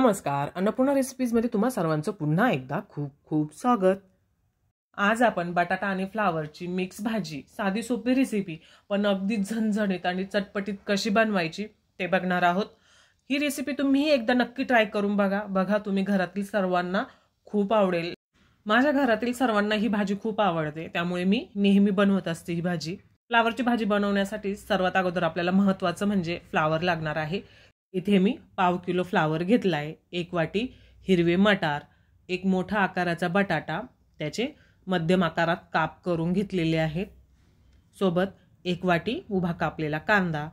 नमस्कार, अन्नपूर्णा रेसिपीजमध्ये तुम्हा सर्वांचं पुन्हा एकदा खूप खूप स्वागत। आज आपण बटाटा आणि फ्लावरची मिक्स भाजी, साधी सोपी रेसिपी पण अगदी झणझणीत आणि चटपटीत कशी बनवायची ते बघणार आहोत। ही रेसिपी तुम्ही एकदा नक्की ट्राय करून बघा तुम्ही घरातील सर्वांना खूप आवडेल। माझ्या घरातील सर्वांना ही भाजी खूप आवडते, त्यामुळे मी नेहमी बनवत असते ही भाजी। फ्लावरची भाजी बनवण्यासाठी सर्वात अगोदर आपल्याला महत्त्वाचं म्हणजे फ्लावर लागणार आहे। इथे मी पाव किलो फ्लावर घेतलाय, 1 वाटी हिरवे मटार, एक मोठा आकाराचा बटाटा त्याचे मध्यम आकारात काप करून घेतलेले आहेत, सोबत 1 वाटी उभा कापलेला कांदा,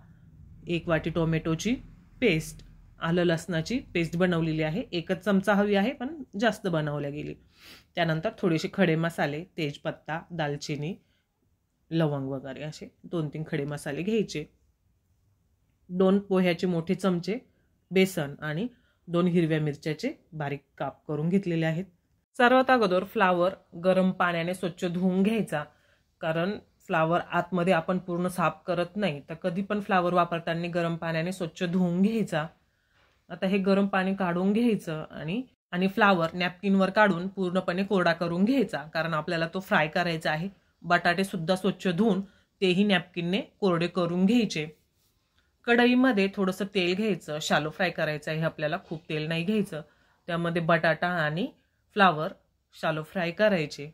1 वाटी टोमॅटोची पेस्ट, आलं लसणाची पेस्ट बनवलेली आहे, 1 चमचा हवी आहे पण जास्त बनवल्या गेली। त्यानंतर थोडेसे खडे मसाले, तेजपत्ता, दालचिनी, लवंग वगैरे असे 2-3 खडे मसाले घ्यायचे, 2 पोह्याचे मोठे चमचे बेसन आणि 2 हिरव्या मिरच्याचे बारीक काप करून घेतलेले आहेत। सर्वात अगोदर फ्लावर गरम पाण्याने स्वच्छ धुवून घ्यायचा, कारण फ्लावर आतमध्ये आपण पूर्ण साफ करत नाही, तर कधी पण फ्लावर वापरताना गरम पाण्याने स्वच्छ धुवून घ्यायचा। आता हे गरम पाणी काढून घ्यायचं आणि फ्लावर नॅपकिनवर काढून पूर्णपणे कोरडा करून घ्यायचा, कारण आपल्याला तो फ्राय करायचा आहे। बटाटे सुद्धा स्वच्छ धुवून तेही नॅपकिनने कोरडे करून घ्यायचे। कढईमध्ये थोडंसं तेल घ्यायचं, शालो फ्राय करायचं आहे आपल्याला, खूप तेल नाही घ्यायचं। त्यामध्ये बटाटा आणि फ्लावर शालो फ्राय करायचे।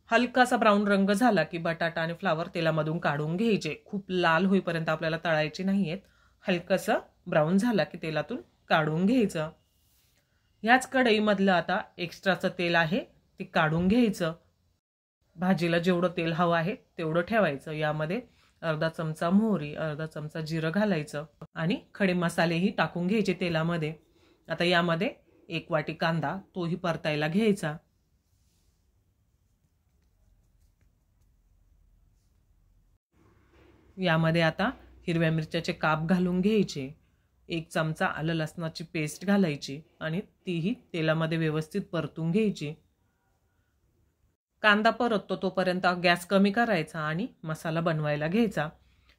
हलकासा ब्राऊन रंग झाला की बटाटा आणि फ्लावर तेलामधून काढून घ्यायचे, खूप लाल होईपर्यंत आपल्याला तळायचे नाहीयेत। हलकासा ब्राऊन झाला की तेलातून काढून घ्यायचं। याच कढईमधलं आता एक्स्ट्राचं तेल आहे ते काढून घ्यायचं। भाजीला जेवढं तेल हवं आहे तेवढं ठेवायचं। यामध्ये अर्धा चमचा मोहरी, अर्धा चमचा जिरं घालायचं आणि खडे मसालेही टाकून घ्यायचे तेलामध्ये। आता यामध्ये 1 वाटी कांदा तोही परतायला घ्यायचा। यामध्ये आता हिरव्या मिरच्याचे काप घालून घ्यायचे, 1 चमचा आलं लसणाची पेस्ट घालायची आणि तीही तेलामध्ये व्यवस्थित परतून घ्यायची। कांदा परततो तोपर्यंत गॅस कमी करायचा आणि मसाला बनवायला घ्यायचा।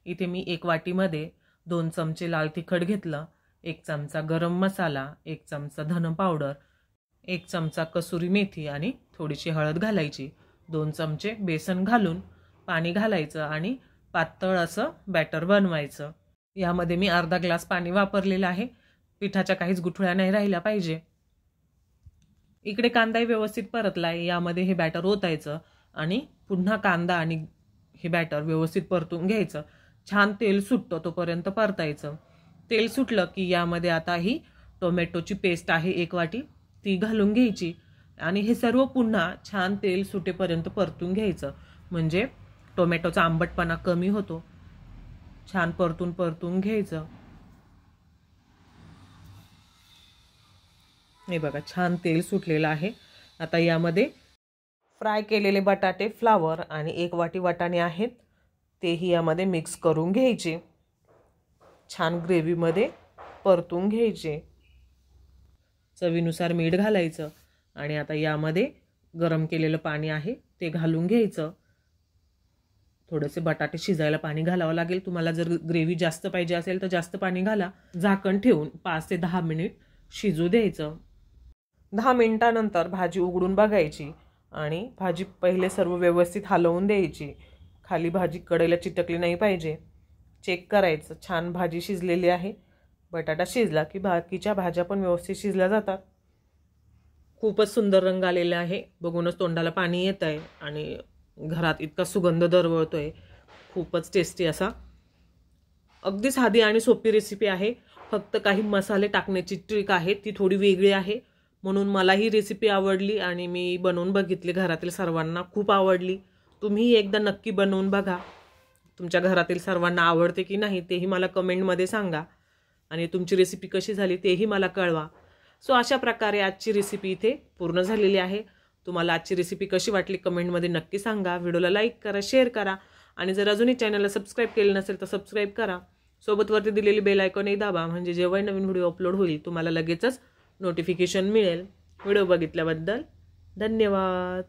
इथे मी 1 वाटीमध्ये 2 चमचे लाल तिखट घेतलं, 1 चमचा गरम मसाला, 1 चमचा धन पावडर, 1 चमचा कसुरी मेथी आणि थोडीशी हळद घालायची, 2 चमचे बेसन घालून पाणी घालायचं आणि पातळ असं बॅटर बनवायचं। यामध्ये मी अर्धा ग्लास पाणी वापरलेलं आहे, पिठाच्या काहीच गुठळ्या नाही राहिल्या पाहिजे। इकडे कांदाही व्यवस्थित परतलाय, यामध्ये हे बॅटर ओतायचं आणि पुन्हा कांदा आणि हे बॅटर व्यवस्थित परतून घ्यायचं। छान तेल सुटतो तोपर्यंत परतायचं। तेल सुटलं की यामध्ये आता ही टोमॅटोची पेस्ट आहे 1 वाटी ती घालून घ्यायची आणि हे सर्व पुन्हा छान तेल सुटेपर्यंत परतून घ्यायचं, म्हणजे टोमॅटोचा आंबटपणा कमी होतो। छान परतून घ्यायचं। हे बघा छान तेल सुटलेलं आहे। आता यामध्ये फ्राय केलेले बटाटे, फ्लावर आणि 1 वाटी वाटाणे आहेत तेही यामध्ये मिक्स करून घ्यायचे, छान ग्रेव्हीमध्ये परतून घ्यायचे। चवीनुसार मीठ घालायचं आणि आता यामध्ये गरम केलेलं पाणी आहे ते घालून घ्यायचं। थोडेसे बटाटे शिजायला पाणी घालावं लागेल, तुम्हाला जर ग्रेव्ही जास्त पाहिजे असेल तर जास्त पाणी घाला। झाकण ठेवून 5 ते 10 मिनिट शिजू द्यायचं। 10 मिनिटानंतर भाजी उघडून बघायची आणि भाजी पहिले सर्व व्यवस्थित हलवून द्यायची, खाली भाजी कढईला चिटकली नाही पाहिजे। चेक करायचं, छान भाजी शिजलेली आहे। बटाटा शिजला की बाकीच्या भाज्या पण व्यवस्थित शिजल्या जातात। खूपच सुंदर रंग आलेला आहे, बघूनच तोंडाला पाणी येत आहे आणि घरात इतका सुगंध दरवळतोय, खूपच टेस्टी असा। अगदी साधी आणि सोपी रेसिपी आहे, फक्त काही मसाले टाकण्याची ट्रिक आहे ती थोडी वेगळी आहे, म्हणून मला ही रेसिपी आवडली आणि मी बनवून बघितली, घरातील सर्वांना खूप आवडली। तुम्ही एकदा नक्की बनवून बघा, तुमच्या घरातील सर्वांना आवडते की नाही तेही मला कमेंटमध्ये सांगा आणि तुमची रेसिपी कशी झाली तेही मला कळवा। सो अशा प्रकारे आजची रेसिपी इथे पूर्ण झालेली आहे। तुम्हाला आजची रेसिपी कशी वाटली कमेंटमध्ये नक्की सांगा। व्हिडिओला लाईक करा, शेअर करा आणि जर अजूनही चॅनलला सबस्क्राईब केलं नसेल तर सबस्क्राईब करा, सोबत वरती दिलेली बेल आयकॉनही दाबा, म्हणजे जेव्हा नवीन व्हिडिओ अपलोड होईल तुम्हाला लगेचच नोटिफिकेशन मिळेल। व्हिडिओ बघितल्याबद्दल धन्यवाद।